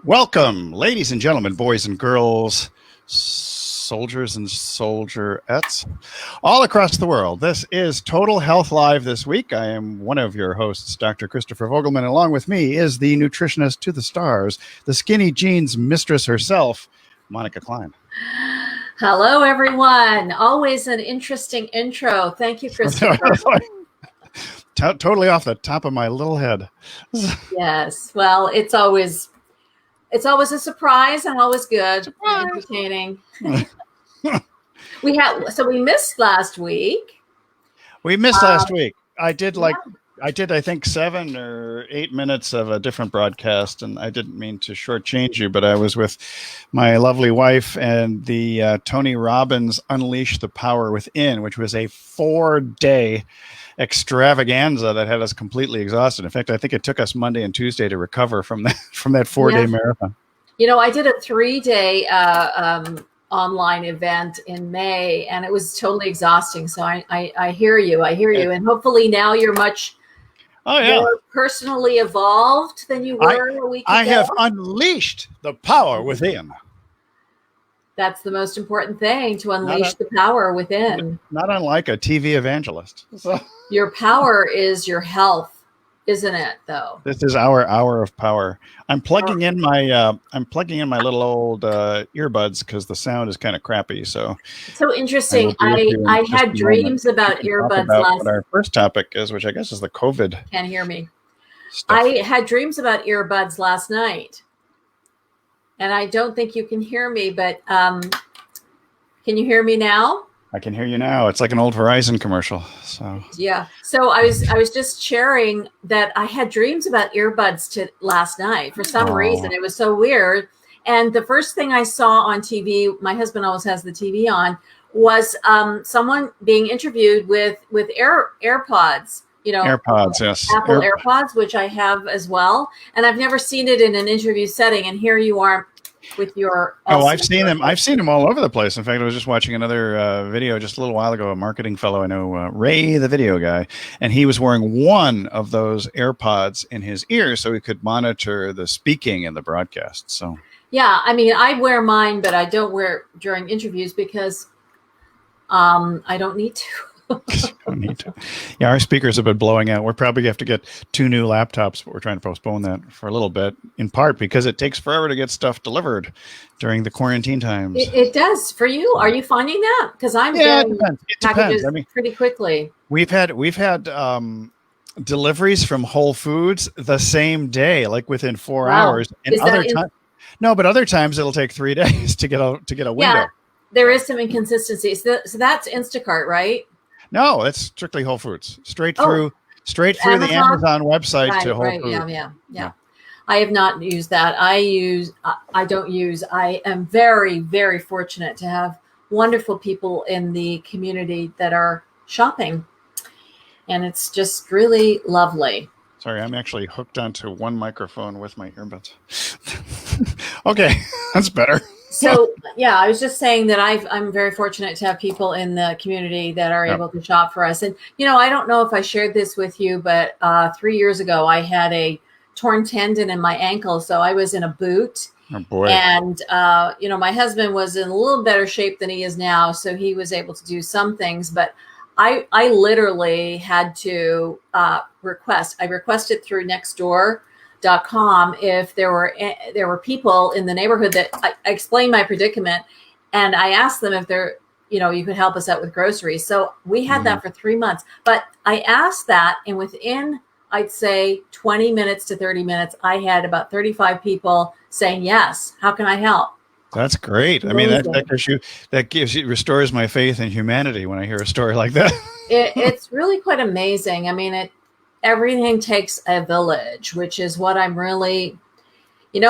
Welcome, ladies and gentlemen, boys and girls, soldiers and soldierettes, all across the world. This is Total Health Live this week. I am one of your hosts, Dr. Christopher Vogelmann. Along with me is the nutritionist to the stars, the skinny jeans mistress herself, Monika Klein. Hello, everyone. Always an interesting intro. Thank you, Christopher. Totally off the top of my little head. Yes. Well, it's always a surprise and always good and entertaining. We missed last week. We missed last week. I did I think 7 or 8 minutes of a different broadcast, and I didn't mean to shortchange you, but I was with my lovely wife and the Tony Robbins Unleash the Power Within, which was a 4-day extravaganza that had us completely exhausted. In fact, I think it took us Monday and Tuesday to recover from that 4-day marathon. You know, I did a 3-day online event in May, and it was totally exhausting. So I hear you. And hopefully now you're much more personally evolved than you were a week ago. I have unleashed the power within. That's the most important thing, to unleash the power within. Not unlike a TV evangelist. So. Your power is your health, isn't it, though? This is our hour of power. I'm plugging in my little old earbuds because the sound is kind of crappy. So interesting. I had dreams about earbuds last. What our first topic is, which I guess is the COVID. Can't hear me. Stuff. I had dreams about earbuds last night. And I don't think you can hear me, but can you hear me now? I can hear you now. It's like an old Verizon commercial. So yeah. So I was just sharing that I had dreams about earbuds last night for some reason. It was so weird. And the first thing I saw on TV, my husband always has the TV on, was someone being interviewed with AirPods. You know, AirPods, yes. Apple AirPods, which I have as well. And I've never seen it in an interview setting. And here you are with your... I've seen them. I've seen them all over the place. In fact, I was just watching another video just a little while ago, a marketing fellow I know, Ray, the video guy, and he was wearing one of those AirPods in his ear so he could monitor the speaking in the broadcast. So yeah, I mean, I wear mine, but I don't wear it during interviews because I don't need to. Don't need to. Yeah, our speakers have been blowing out. We're probably going to have to get 2 new laptops, but we're trying to postpone that for a little bit, in part because it takes forever to get stuff delivered during the quarantine times. It does for you. Are you finding that? Because I'm getting packages pretty quickly. We've had deliveries from Whole Foods the same day, like within 4 hours. And other times it'll take 3 days to get a window. Yeah, there is some inconsistency. So that's Instacart, right? No, that's strictly Whole Foods. Straight through Amazon? The Amazon website to Whole Foods. Yeah. I have not used that. I am very, very fortunate to have wonderful people in the community that are shopping. And it's just really lovely. Sorry, I'm actually hooked onto one microphone with my earbuds. Okay, that's better. So, yeah, I was just saying that I'm very fortunate to have people in the community that are able to shop for us. And, you know, I don't know if I shared this with you, but 3 years ago, I had a torn tendon in my ankle. So I was in a boot. Oh, boy. And, my husband was in a little better shape than he is now. So he was able to do some things. But I literally had to request. I requested through Nextdoor.com if there were people in the neighborhood that I explained my predicament, and I asked them if you could help us out with groceries. So we had that for 3 months, but I asked that, and within, I'd say 20 minutes to 30 minutes, I had about 35 people saying, yes, how can I help? That's great. I mean, that restores my faith in humanity when I hear a story like that. It's really quite amazing. I mean, everything takes a village, which is what I'm really,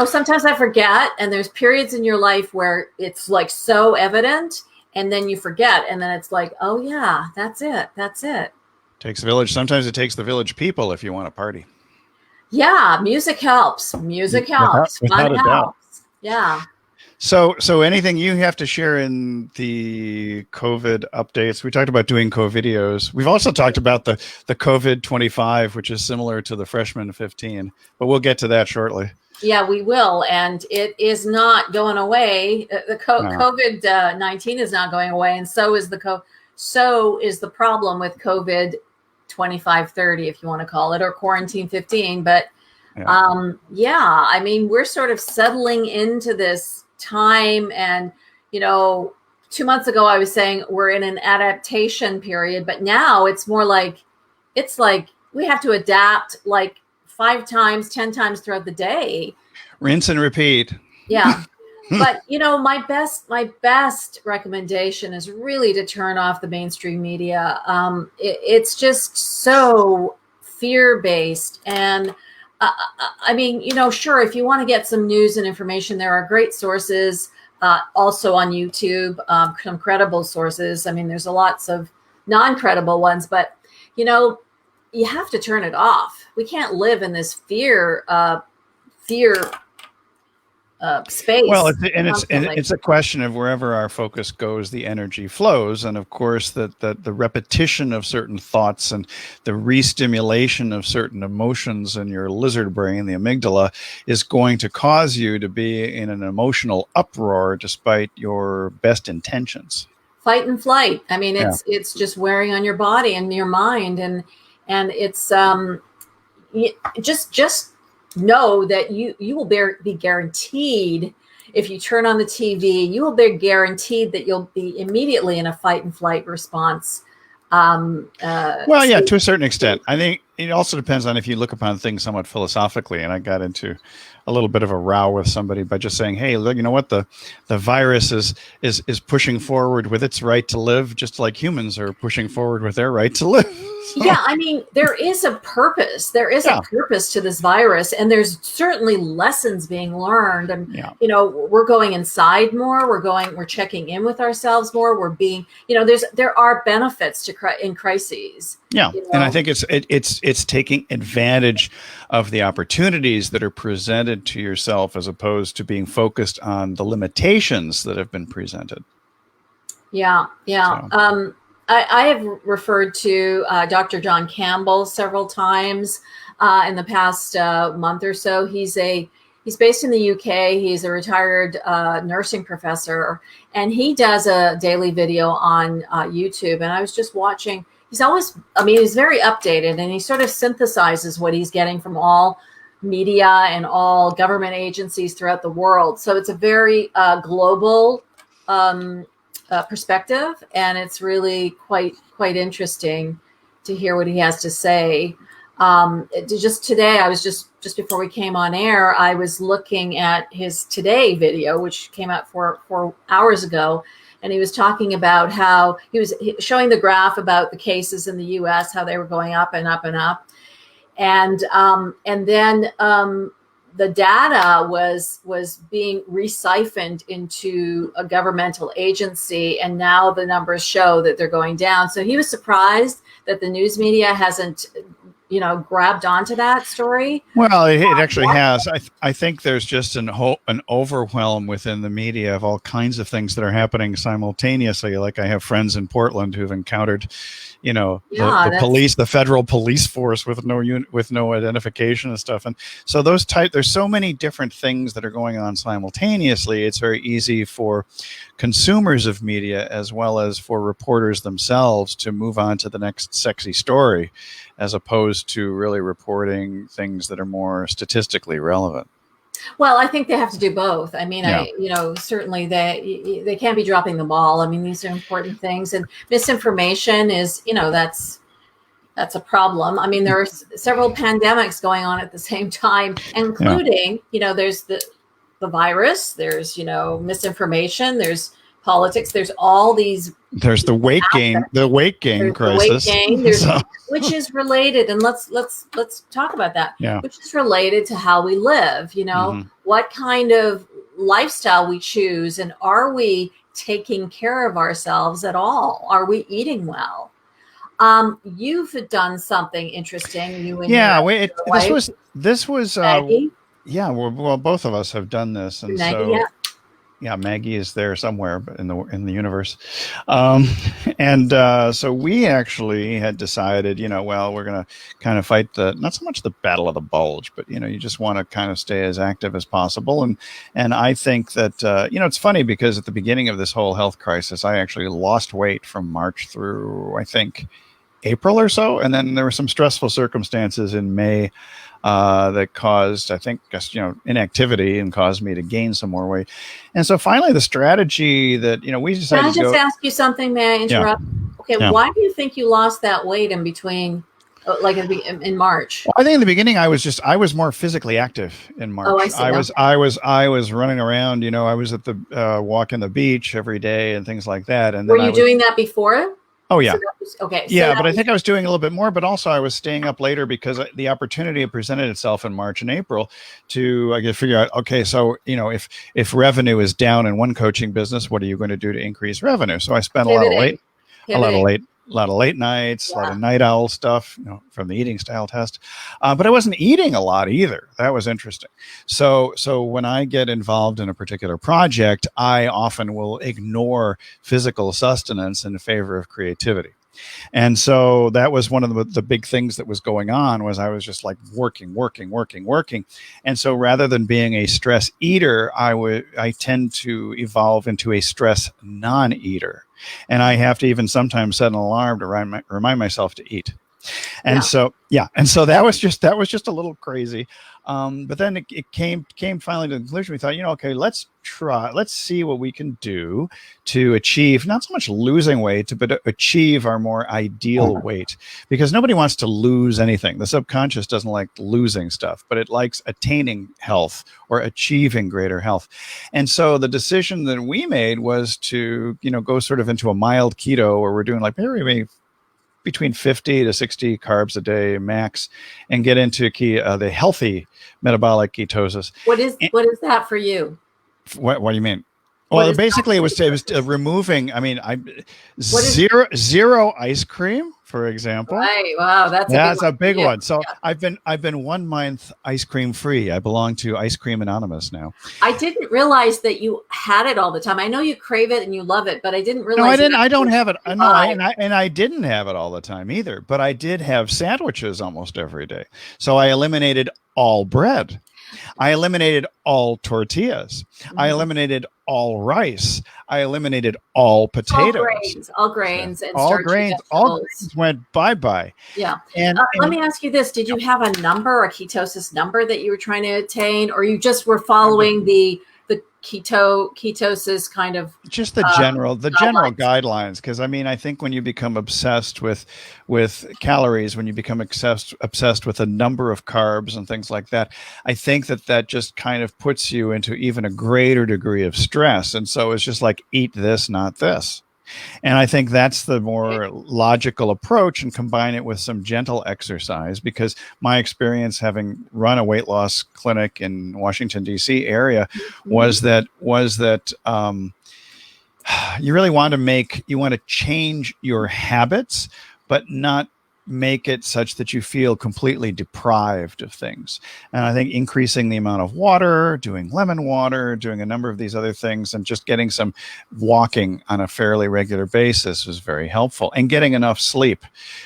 sometimes I forget, and there's periods in your life where it's like so evident, and then you forget, and then it's like, oh yeah, that's it. Takes a village. Sometimes it takes the village people if you want to party. Yeah, music helps. Without a doubt. Yeah. So anything you have to share in the COVID updates? We talked about doing co-videos. We've also talked about the COVID 25, which is similar to the freshman 15, but we'll get to that shortly. Yeah, we will. And it is not going away. The No. COVID-19 is not going away. And so is the problem with COVID 25-30, if you want to call it, or quarantine 15. But I mean, we're sort of settling into this time. And, 2 months ago, I was saying we're in an adaptation period, but now it's more like, we have to adapt like 5 times, 10 times throughout the day. Rinse and repeat. Yeah. But, my best recommendation is really to turn off the mainstream media. It's just so fear-based. And I mean, sure, if you want to get some news and information, there are great sources also on YouTube, some credible sources. I mean, there's lots of non-credible ones, but, you have to turn it off. We can't live in this fear space. Well, it's a question of wherever our focus goes, the energy flows, and of course that the repetition of certain thoughts and the re-stimulation of certain emotions in your lizard brain, the amygdala, is going to cause you to be in an emotional uproar despite your best intentions. Fight and flight. I mean, it's just wearing on your body and your mind, and it's just know that you will be guaranteed, if you turn on the TV, you will be guaranteed that you'll be immediately in a fight and flight response. To a certain extent. I think it also depends on if you look upon things somewhat philosophically. And I got into a little bit of a row with somebody by just saying, hey, look, you know what? The virus is pushing forward with its right to live, just like humans are pushing forward with their right to live. So. Yeah, I mean, there is a purpose. There is a purpose to this virus, and there's certainly lessons being learned. And we're going inside more. We're checking in with ourselves more. We're being, there are benefits in crises. Yeah, and I think it's taking advantage of the opportunities that are presented to yourself as opposed to being focused on the limitations that have been presented. Yeah. So. I have referred to Dr. John Campbell several times in the past month or so. He's based in the UK. He's a retired nursing professor, and he does a daily video on YouTube. And I was just watching. He's very updated, and he sort of synthesizes what he's getting from all media and all government agencies throughout the world. So it's a very global perspective, and it's really quite interesting to hear what he has to say. Just today, I was just before we came on air, I was looking at his Today video, which came out 4 hours ago, and he was talking about how he was showing the graph about the cases in the U.S., how they were going up and up and up, and then the data was being re-siphoned into a governmental agency, and now the numbers show that they're going down. So he was surprised that the news media hasn't, grabbed onto that story. Well, it actually has. I think there's just an overwhelm within the media of all kinds of things that are happening simultaneously. Like I have friends in Portland who've encountered, the police, the federal police force with no identification and stuff. And so there's so many different things that are going on simultaneously. It's very easy for consumers of media as well as for reporters themselves to move on to the next sexy story, as opposed to really reporting things that are more statistically relevant. Well, I think they have to do both. I mean, certainly they can't be dropping the ball. I mean, these are important things, and misinformation is, that's a problem. I mean, there are several pandemics going on at the same time, including, there's the virus, there's, misinformation, there's politics, there's all these. There's the weight gain crisis, which is related, and let's talk about that. Yeah. Which is related to how we live. What kind of lifestyle we choose, and are we taking care of ourselves at all? Are we eating well? You've done something interesting. This was Maggie? well, both of us have done this, and Maggie, Yeah, Maggie is there somewhere in the universe, and so we actually had decided, well, we're going to kind of fight not so much the battle of the bulge, but you just want to kind of stay as active as possible, and I think that it's funny because at the beginning of this whole health crisis, I actually lost weight from March through I think April or so, and then there were some stressful circumstances in May that caused, I think, inactivity and caused me to gain some more weight. And so finally, the strategy that we decided. Can I just ask you something? May I interrupt? Yeah. Okay, Yeah. Why do you think you lost that weight in between, like in March? Well, I think in the beginning I was more physically active in March. Oh, I see. I was running around. I was at the walking the beach every day and things like that. And were you doing that before? Oh, yeah. Okay. Yeah, but I think I was doing a little bit more, but also I was staying up later because the opportunity presented itself in March and April I could figure out, okay, so, if revenue is down in one coaching business, what are you going to do to increase revenue? So I spent a lot of late nights, a lot of night owl stuff, from the eating style test. But I wasn't eating a lot either. That was interesting. So when I get involved in a particular project, I often will ignore physical sustenance in favor of creativity. And so that was one of the big things that was going on was I was just like working. And so rather than being a stress eater, I tend to evolve into a stress non-eater. And I have to even sometimes set an alarm to remind myself to eat. And so that was just a little crazy. But then it came finally to the conclusion. We thought, okay, let's see what we can do to achieve not so much losing weight, but achieve our more ideal weight, because nobody wants to lose anything. The subconscious doesn't like losing stuff, but it likes attaining health or achieving greater health. And so the decision that we made was to, go sort of into a mild keto where we're doing like maybe between 50 to 60 carbs a day max, and get into the healthy metabolic ketosis. What is that for you? What do you mean? Well, basically it was removing. I mean, zero ice cream, for example. Right. Wow, that's a big one. So yeah. I've been 1 month ice cream free. I belong to Ice Cream Anonymous now. I didn't realize that you had it all the time. I know you crave it and you love it, but I didn't realize. No, I didn't. I don't have it. No, I didn't have it all the time either. But I did have sandwiches almost every day. So I eliminated all bread. I eliminated all tortillas. Mm-hmm. I eliminated all rice. I eliminated all potatoes. All grains, and all grains went bye-bye. Yeah. And let me ask you this. Did you have a number, a ketosis number that you were trying to attain, or you just were following the ketosis kind of just the general guidelines? Because I think when you become obsessed with calories, when you become obsessed with a number of carbs and things like that, I think that just kind of puts you into even a greater degree of stress. And so it's just like, eat this, not this. And I think that's the more logical approach, and combine it with some gentle exercise, because my experience having run a weight loss clinic in Washington, D.C. area was that you really want to change your habits, but not make it such that you feel completely deprived of things. And I think increasing the amount of water, doing lemon water, doing a number of these other things, and just getting some walking on a fairly regular basis was very helpful, and getting enough sleep,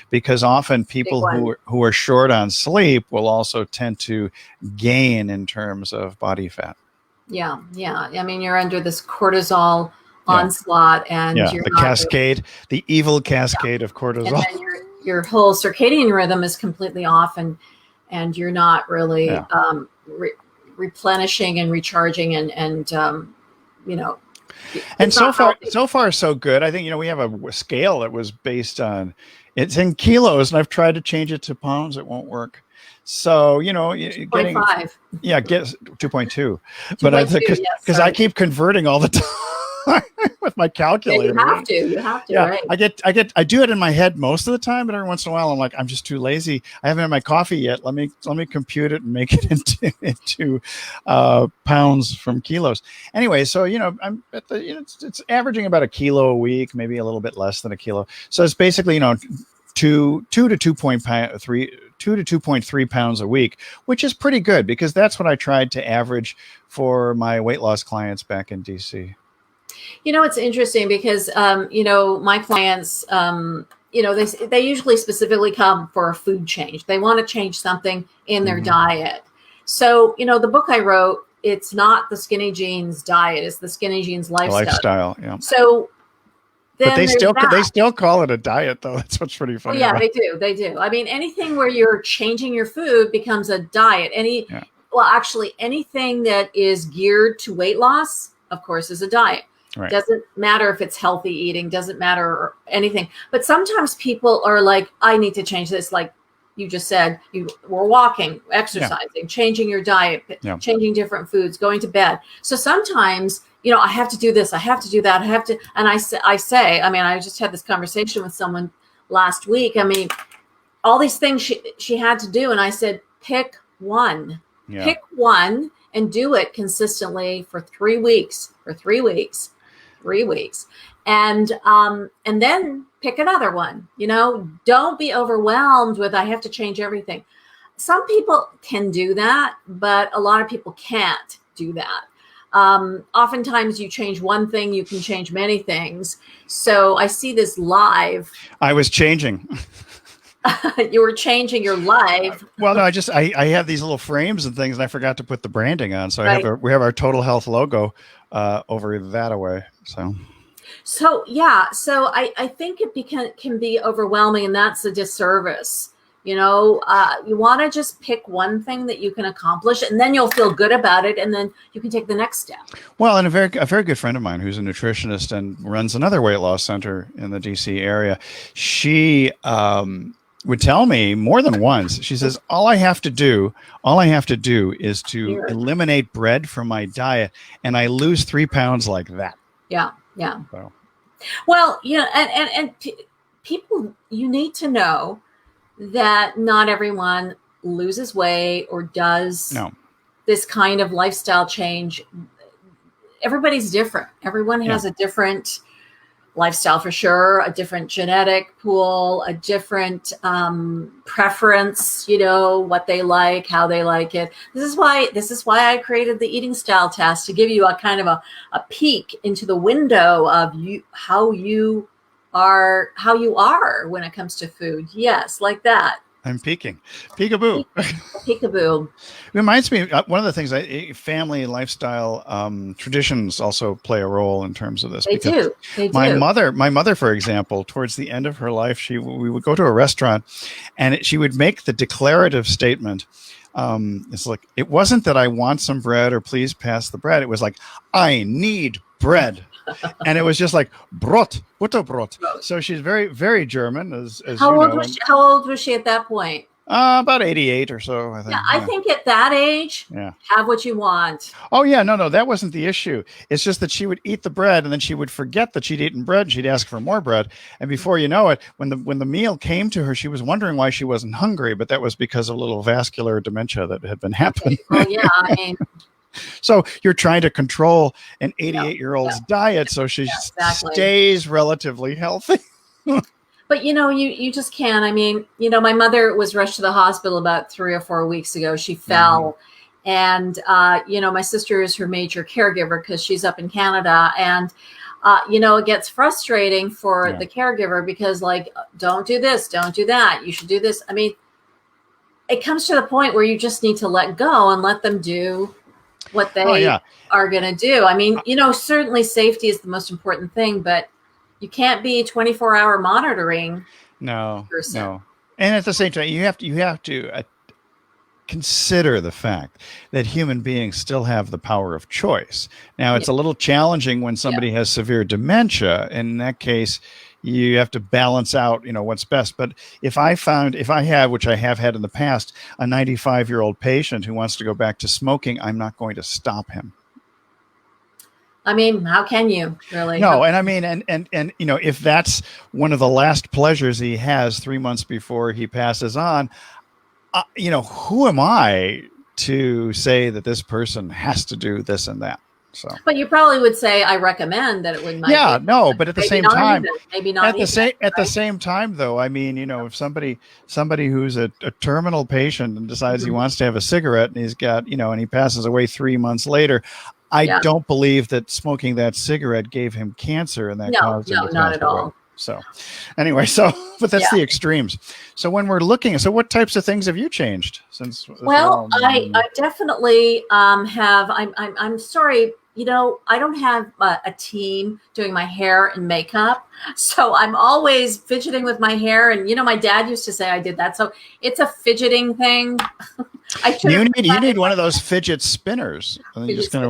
because often people who are short on sleep will also tend to gain in terms of body fat. Yeah. I mean, you're under this cortisol onslaught, and the evil cascade of cortisol. And then your whole circadian rhythm is completely off, and you're not really replenishing and recharging and so far so good. I think we have a scale that was based on, it's in kilos, and I've tried to change it to pounds. It won't work. So, getting 2.5. Yeah, get 2.2. But I think because I keep converting all the time with my calculator. Yeah, you have to. Yeah, right? I do it in my head most of the time, but every once in a while I'm like, I'm just too lazy. I haven't had my coffee yet. Let me compute it and make it into pounds from kilos. Anyway, so I'm at it's averaging about a kilo a week, maybe a little bit less than a kilo. So it's basically 2 to 2.3 pounds a week, which is pretty good because that's what I tried to average for my weight loss clients back in DC. It's interesting because, my clients, they usually specifically come for a food change. They want to change something in their diet. So, the book I wrote, it's not the skinny jeans diet, it's the skinny jeans lifestyle. Yeah. So then but they still call it a diet, though. That's what's pretty funny. Yeah, they do. I mean, anything where you're changing your food becomes a diet. Actually, anything that is geared to weight loss, of course, is a diet. Right. Doesn't matter if it's healthy eating, doesn't matter anything. But sometimes people are like, I need to change this. Like you just said, you were walking, exercising, changing your diet, changing different foods, going to bed. So sometimes, I have to do this, I have to do that, I have to. And I say, I just had this conversation with someone last week. All these things she had to do. And I said, pick one. Yeah. Pick one and do it consistently for 3 weeks, and then pick another one. Don't be overwhelmed with, I have to change everything. Some people can do that, but a lot of people can't do that. Oftentimes you change one thing, you can change many things. So I see this live. I was changing. You were changing your life. Well, no, I have these little frames and things, and I forgot to put the branding on. So we have our Total Health logo over that away. So I think it can be overwhelming, and that's a disservice. You want to just pick one thing that you can accomplish, and then you'll feel good about it, and then you can take the next step. Well, and a very good friend of mine who's a nutritionist and runs another weight loss center in the DC area, she would tell me more than once. She says, all I have to do is to eliminate bread from my diet, and I lose 3 pounds like that. Yeah. So. Well, and people, you need to know that not everyone loses weight or does this kind of lifestyle change. Everybody's different. Everyone has a different lifestyle for sure, a different genetic pool, a different preference, what they like, how they like it. This is why I created the eating style test, to give you a kind of a peek into the window of how you are when it comes to food. Yes, like that. I'm peeking. Peekaboo. Peekaboo. Reminds me, one of the things, family and lifestyle traditions also play a role in terms of this. They do. My mother, for example, towards the end of her life, we would go to a restaurant, and she would make the declarative statement. It's like, it wasn't that I want some bread or please pass the bread. It was like, I need bread. And it was just like brot, butterbrot. So she's very, very German. How old was she at that point? About 88 or so, I think. Yeah, I think at that age, have what you want. Oh yeah, no, that wasn't the issue. It's just that she would eat the bread, and then she would forget that she'd eaten bread, and she'd ask for more bread. And before you know it, when the meal came to her, she was wondering why she wasn't hungry, but that was because of a little vascular dementia that had been happening. Well, yeah, I mean. So you're trying to control an 88-year-old's diet so she stays relatively healthy. But, you just can't. I mean, my mother was rushed to the hospital about 3 or 4 weeks ago. She fell. And, my sister is her major caregiver because she's up in Canada. And, it gets frustrating for the caregiver because, like, don't do this, don't do that. You should do this. I mean, it comes to the point where you just need to let go and let them do what they are going to do. I mean, certainly safety is the most important thing, but you can't be 24-hour monitoring. No. And at the same time, you have to consider the fact that human beings still have the power of choice. Now, it's a little challenging when somebody has severe dementia. In that case, you have to balance out, what's best. But if I have, which I have had in the past, a 95-year-old patient who wants to go back to smoking, I'm not going to stop him. I mean, how can you really? No. And I mean, and if that's one of the last pleasures he has 3 months before he passes on, who am I to say that this person has to do this and that? So, but you probably would say I recommend that it would. yeah, no, but at the same time, maybe not at the same time, though, I mean, if somebody who's a terminal patient and decides he wants to have a cigarette and he's got, and he passes away 3 months later, I don't believe that smoking that cigarette gave him cancer and that caused him to not pass at away. all. So anyway, but that's the extremes. So when we're looking, so what types of things have you changed since? Well, I definitely have. I'm sorry, I don't have a team doing my hair and makeup, so I'm always fidgeting with my hair. And my dad used to say I did that, so it's a fidgeting thing. You need one of those fidget spinners. And you're just going to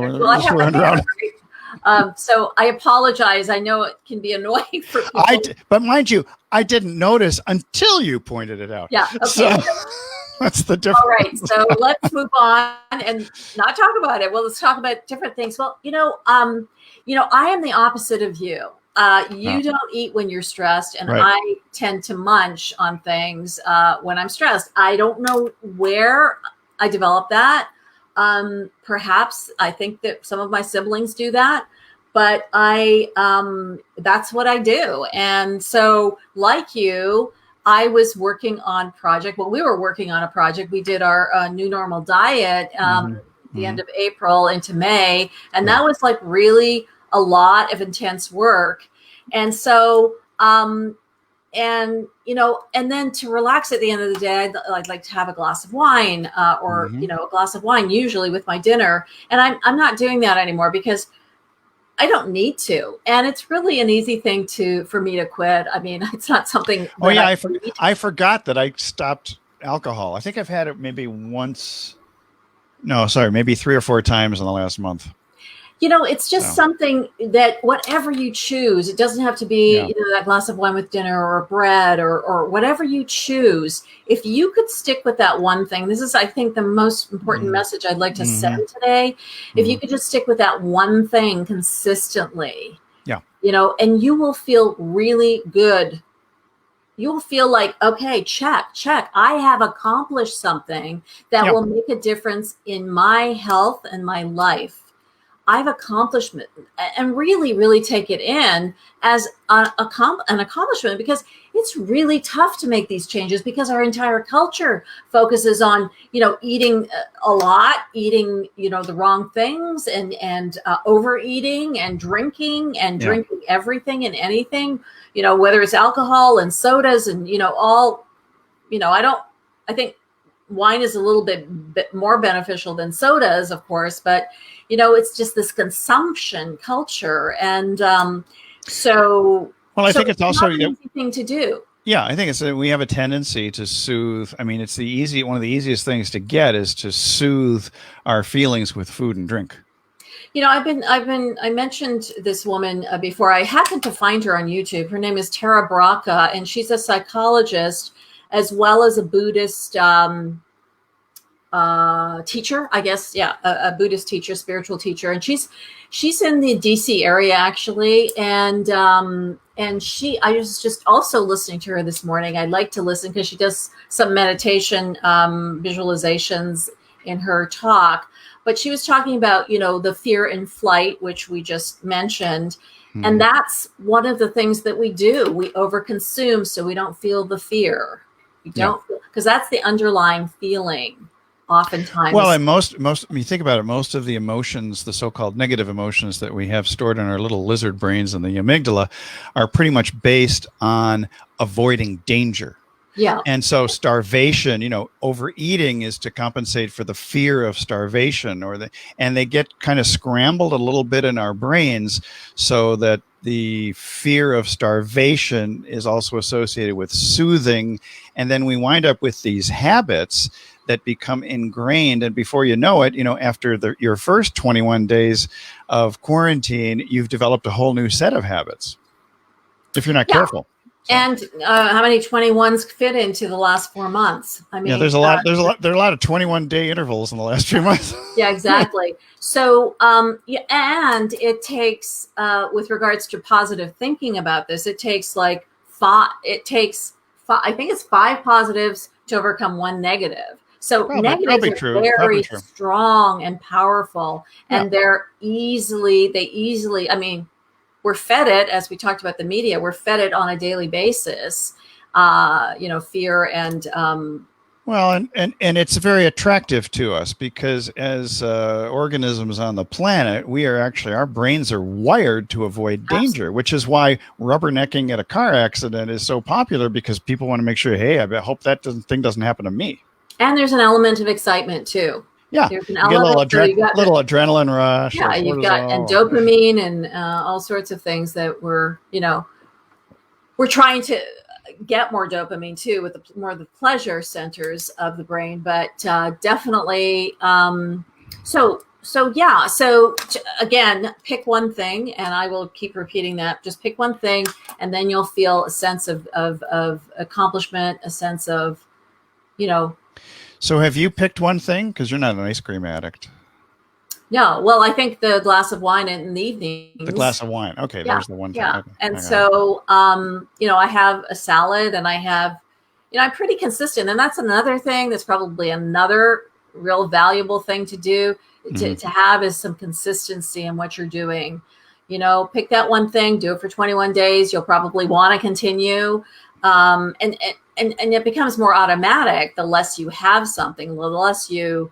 run around. So I apologize. I know it can be annoying for people. But mind you, I didn't notice until you pointed it out. Yeah. Okay. So that's the difference. All right. So let's move on and not talk about it. Well, let's talk about different things. Well, I am the opposite of you. You don't eat when you're stressed, and right. I tend to munch on things when I'm stressed. I don't know where I developed that. Perhaps I think that some of my siblings do that, but that's what I do. And so like you, I was working on project. Well, we were working on a project. We did our new normal diet, the end of April into May. And that was like really a lot of intense work. And so, and then to relax at the end of the day, I'd like to have a glass of wine, or a glass of wine usually with my dinner. And I'm not doing that anymore because I don't need to. And it's really an easy thing for me to quit. I mean, it's not something. I forgot that I stopped alcohol. I think I've had it maybe once. No, sorry, maybe 3 or 4 times in the last month. It's just something that whatever you choose, it doesn't have to be that glass of wine with dinner or bread or whatever you choose. If you could stick with that one thing, this is, I think, the most important message I'd like to send today. If you could just stick with that one thing consistently, and you will feel really good. You'll feel like, okay, check. I have accomplished something that will make a difference in my health and my life. I've accomplished it, and really, really take it in as an accomplishment, because it's really tough to make these changes because our entire culture focuses on, eating a lot, eating, the wrong things and overeating and drinking everything and anything, whether it's alcohol and sodas and, all, I think wine is a little bit more beneficial than sodas, of course, but it's just this consumption culture. And I think it's also an easy thing to do. Yeah, I think we have a tendency to soothe. I mean, one of the easiest things to get is to soothe our feelings with food and drink. I mentioned this woman before. I happened to find her on YouTube. Her name is Tara Bracca, and she's a psychologist as well as a Buddhist teacher, I guess. Yeah, a Buddhist teacher, spiritual teacher. And she's in the DC area, actually. And I was just also listening to her this morning. I like to listen because she does some meditation visualizations in her talk. But she was talking about, the fear and flight, which we just mentioned. And that's one of the things that we do. We overconsume so we don't feel the fear. We don't, because that's the underlying feeling. Oftentimes. Well, and most when you think about it, most of the emotions, the so-called negative emotions that we have stored in our little lizard brains and the amygdala, are pretty much based on avoiding danger. Yeah. And so starvation, overeating is to compensate for the fear of starvation, and they get kind of scrambled a little bit in our brains so that the fear of starvation is also associated with soothing. And then we wind up with these habits that become ingrained. And before you know it, after your first 21 days of quarantine, you've developed a whole new set of habits if you're not careful. So. And how many 21s fit into the last 4 months? I mean, there are a lot of 21-day intervals in the last few months. Yeah, exactly. So, and it takes, with regards to positive thinking about this, I think it's 5 positives to overcome 1 negative. So negatives are very strong and powerful, and they easily, I mean, we're fed it, as we talked about the media, we're fed it on a daily basis, fear and, well, and it's very attractive to us because as organisms on the planet, our brains are wired to avoid danger, which is why rubbernecking at a car accident is so popular, because people want to make sure, hey, I hope that thing doesn't happen to me. And there's an element of excitement too. Yeah, there's an element, little adrenaline rush. Yeah, you've got and dopamine and all sorts of things that we're trying to get more dopamine too, with more of the pleasure centers of the brain. But definitely, so again, pick one thing, and I will keep repeating that. Just pick one thing, and then you'll feel a sense of accomplishment, a sense of, So have you picked one thing? Because you're not an ice cream addict. No, well, I think the glass of wine in the evening. The glass of wine. Okay, there's the one thing. Yeah, okay. And so, I have a salad, and I have, I'm pretty consistent. And that's another thing that's probably another real valuable thing to do, to have, is some consistency in what you're doing. Pick that one thing, do it for 21 days. You'll probably want to continue. And it becomes more automatic the less you have something, the less you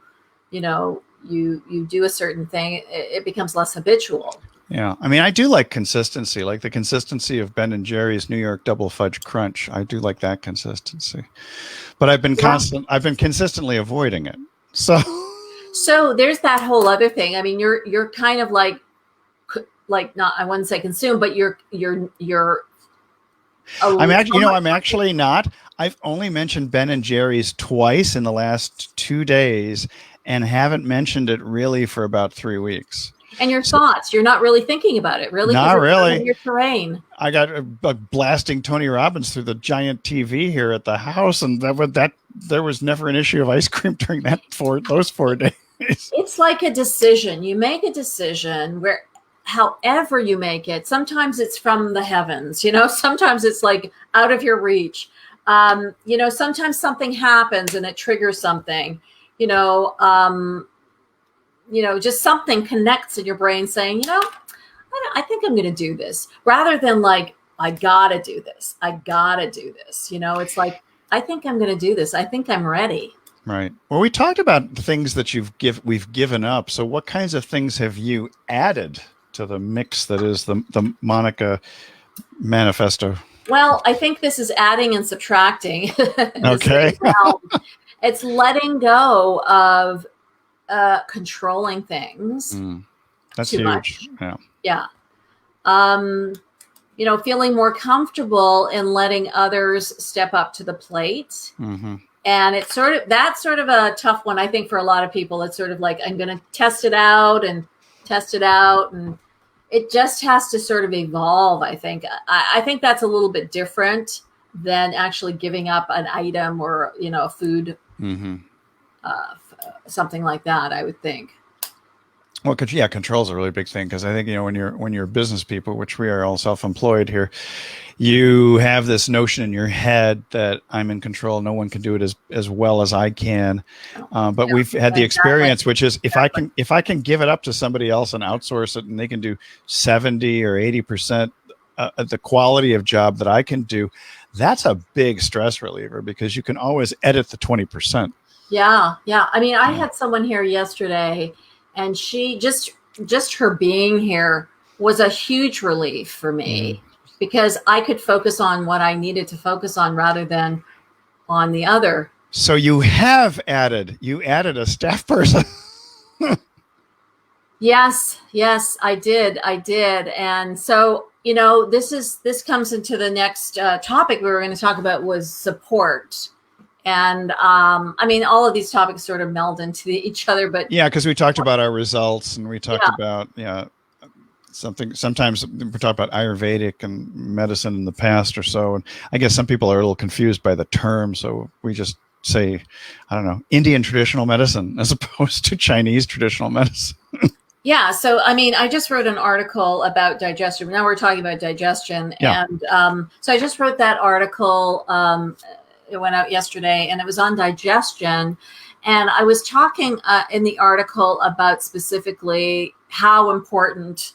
do a certain thing, it becomes less habitual. Yeah. I mean, I do like consistency, like the consistency of Ben & Jerry's New York Double Fudge Crunch. I do like that consistency, but I've been consistently avoiding it. So there's that whole other thing. I mean, you're kind of like not, I wouldn't say consume, but you're I'm actually not. I've only mentioned Ben & Jerry's twice in the last 2 days, and haven't mentioned it really for about 3 weeks. And your thoughts, you're not really thinking about it, really? Not really. In your terrain. I got blasting Tony Robbins through the giant TV here at the house, and that there was never an issue of ice cream during those 4 days. It's like a decision. You make a decision where, however you make it, sometimes it's from the heavens, sometimes it's like out of your reach. Sometimes something happens and it triggers something, just something connects in your brain saying, I think I'm going to do this, rather than like, I gotta do this. It's like, I think I'm going to do this. I think I'm ready. Right. Well, we talked about the things that we've given up. So what kinds of things have you added to the mix that is the Monika Manifesto? Well, I think this is adding and subtracting. Okay. It's letting go of controlling things. That's too huge. Much. Yeah. Feeling more comfortable in letting others step up to the plate. Mm-hmm. And it's that's sort of a tough one, I think, for a lot of people. It's sort of like, I'm going to test it out, and it just has to sort of evolve, I think. I think that's a little bit different than actually giving up an item or, food, something like that, I would think. Well, control is a really big thing, because I think, when you're business people, which we are all self-employed here, you have this notion in your head that I'm in control. No one can do it as well as I can. But we've had the experience, which is if I can give it up to somebody else and outsource it, and they can do 70 or 80% the quality of job that I can do, that's a big stress reliever, because you can always edit the 20%. Yeah. I mean, I had someone here yesterday, and she just her being here was a huge relief for me, because I could focus on what I needed to focus on rather than on the other. So you added a staff person. Yes, I did. And so, this comes into the next topic we were going to talk about, was support. And all of these topics sort of meld into each other, but because we talked about our results, and we talked about something. Sometimes we talk about Ayurvedic and medicine in the past or so, and I guess some people are a little confused by the term, so we just say, I don't know, Indian traditional medicine as opposed to Chinese traditional medicine. Yeah. So, I just wrote an article about digestion. Now we're talking about digestion, and so I just wrote that article. It went out yesterday, and it was on digestion. And I was talking in the article about specifically how important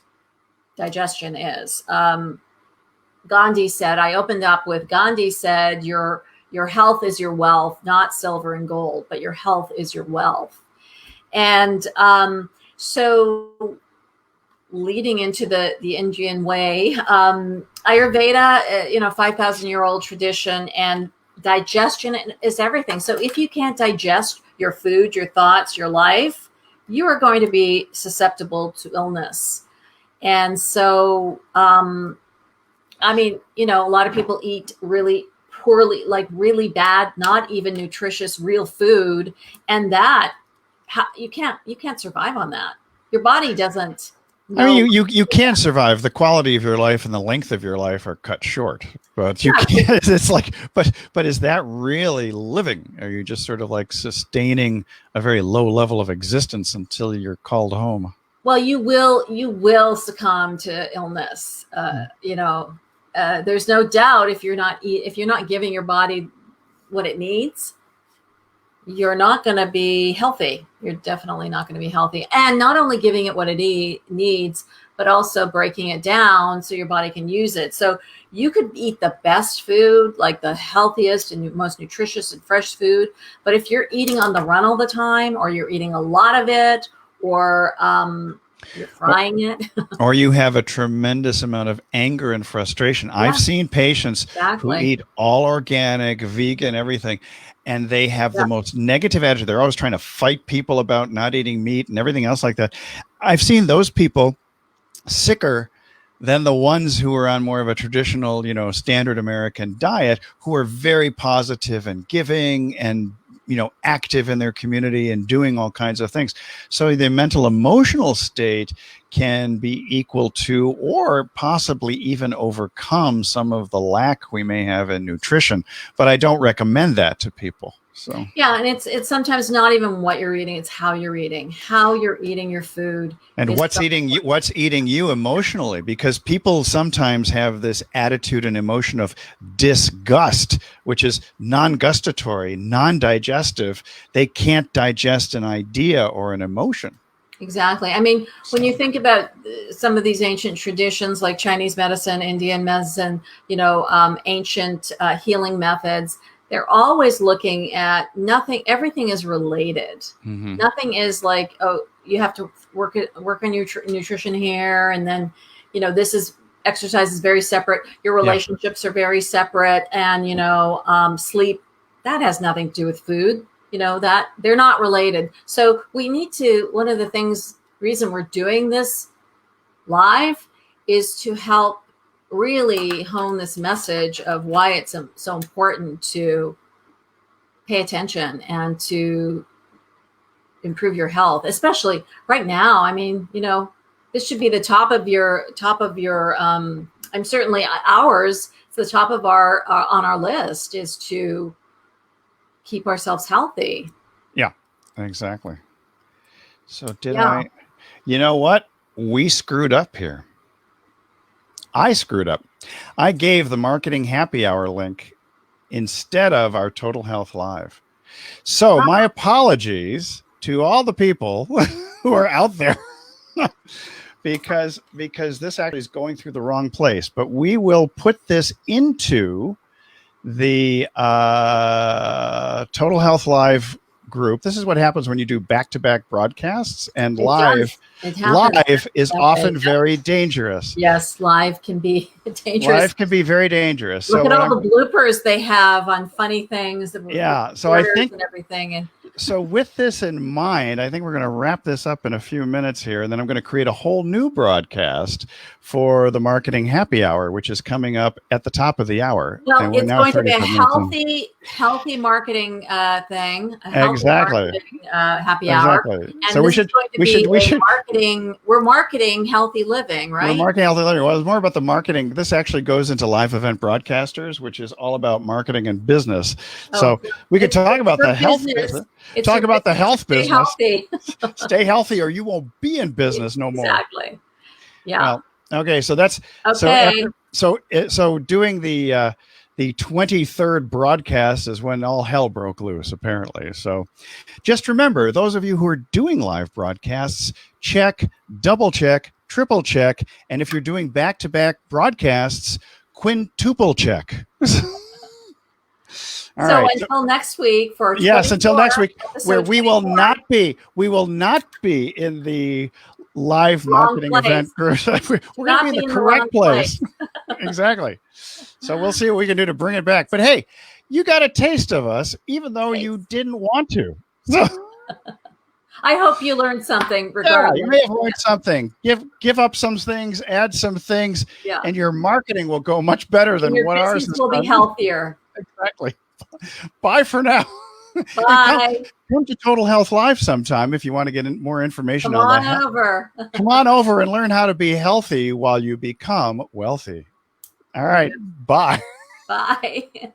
digestion is. Gandhi said, I opened up with Gandhi said, your health is your wealth, not silver and gold, but your health is your wealth. And so leading into the Indian way, Ayurveda, 5,000-year-old tradition, and digestion is everything. So if you can't digest your food, your thoughts, your life, you are going to be susceptible to illness. And so, a lot of people eat really poorly, like really bad, not even nutritious, real food. And that you can't survive on that. Your body doesn't. I mean, you can survive. The quality of your life and the length of your life are cut short, but you can't. It's like, but is that really living? Are you just sort of like sustaining a very low level of existence until you're called home? Well, you will succumb to illness. There's no doubt if you're not giving your body what it needs, you're not going to be healthy. You're definitely not going to be healthy. And not only giving it what it needs, but also breaking it down so your body can use it. So you could eat the best food, like the healthiest and most nutritious and fresh food. But if you're eating on the run all the time, or you're eating a lot of it, or you're frying it, or you have a tremendous amount of anger and frustration. Yeah. I've seen patients who eat all organic, vegan, everything, and they have the most negative attitude. They're always trying to fight people about not eating meat and everything else like that. I've seen those people sicker than the ones who are on more of a traditional, standard American diet, who are very positive and giving and active in their community and doing all kinds of things. So the mental emotional state can be equal to, or possibly even overcome, some of the lack we may have in nutrition. But I don't recommend that to people. So yeah, and it's sometimes not even what you're eating; it's how you're eating your food, and what's eating you emotionally. Because people sometimes have this attitude and emotion of disgust, which is non-gustatory, non-digestive. They can't digest an idea or an emotion. Exactly. I mean, when you think about some of these ancient traditions like Chinese medicine, Indian medicine, ancient healing methods, they're always looking at nothing. Everything is related. Mm-hmm. Nothing is like, oh, you have to work on your nutrition here. And then, exercise is very separate. Your relationships are very separate. And, sleep, that has nothing to do with food. That they're not related. So we need to, one of the reason we're doing this live is to help really hone this message of why it's so important to pay attention and to improve your health, especially right now. I mean, this should be the top of your, I'm certainly ours. It's the top of on our list is to keep ourselves healthy. Yeah, exactly. So you know what? We screwed up here. I screwed up. I gave the Marketing Happy Hour link instead of our Total Health Live. So my apologies to all the people who are out there because this actually is going through the wrong place. But we will put this into the Total Health Live group. This is what happens when you do back-to-back broadcasts, and live is often very dangerous. Yes, live can be dangerous. Live can be very dangerous. Look at all the bloopers they have on funny things. So I think and everything. And so with this in mind, I think we're going to wrap this up in a few minutes here, and then I'm going to create a whole new broadcast for the Marketing Happy Hour, which is coming up at the top of the hour. Well, it's going to be a healthy marketing thing. Exactly. Happy hour. Exactly. And so we should we're marketing healthy living, right? We're marketing healthy living. Well, it's more about the marketing. This actually goes into live event broadcasters, which is all about marketing and business. So we could talk about the health business. Talk about the health business. Healthy. Stay healthy, or you won't be in business no more. Exactly. Yeah. Well, okay. So that's okay. So doing the the 23rd broadcast is when all hell broke loose, apparently. So just remember, those of you who are doing live broadcasts, check, double check, triple check. And if you're doing back-to-back broadcasts, quintuple check. All so right. until next week for until next week, where we 24. will not be in the live marketing event. We're going to be in the correct place. Exactly. So we'll see what we can do to bring it back. But hey, you got a taste of us, even though you didn't want to. So, I hope you learned something. Regardless, you may have learned something. Give up some things, add some things, and your marketing will go much better than what ours is. Will be healthier. Exactly. Bye for now. Bye. Come to Total Health Live sometime if you want to get more information on that. Come on over and learn how to be healthy while you become wealthy. All right. Bye. Bye.